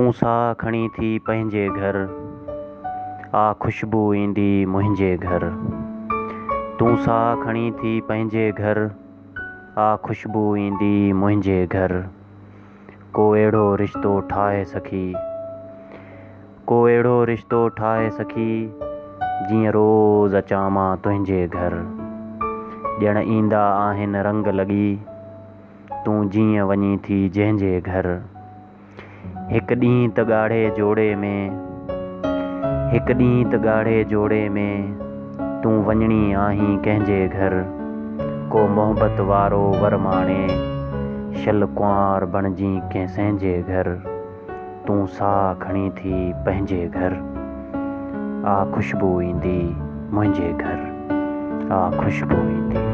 तूं साह खणी थी पंहिंजे घर, आ खुशबू ईंदी मुंहिंजे घर। तूं साह खणी थी पंहिंजे घर, आ खुशबू ईंदी मुंहिंजे घर। को अहिड़ो रिश्तो ठाहे सखी, को अहिड़ो रिश्तो ठाहे सखी, जीअं रोज़ अचां मां तुंहिंजे घर। ॼण ईंदा आहिनि रंग लॻी, तूं जीअं वञी थी जंहिंजे घर। हिकु ॾींहुं त ॻाढ़े जोड़े में, हिकु ॾींहुं त ॻाढ़े जोड़े में, तूं वञणी आहीं कंहिंजे घर। को मोहबत वारो वर माणे, शल कुंवार बणिजी कंहिं जे घर। तूं साह खणी थी पंहिंजे घर, आ खुशबू ईंदी मुंहिंजे घर। आ खुशबू ईंदी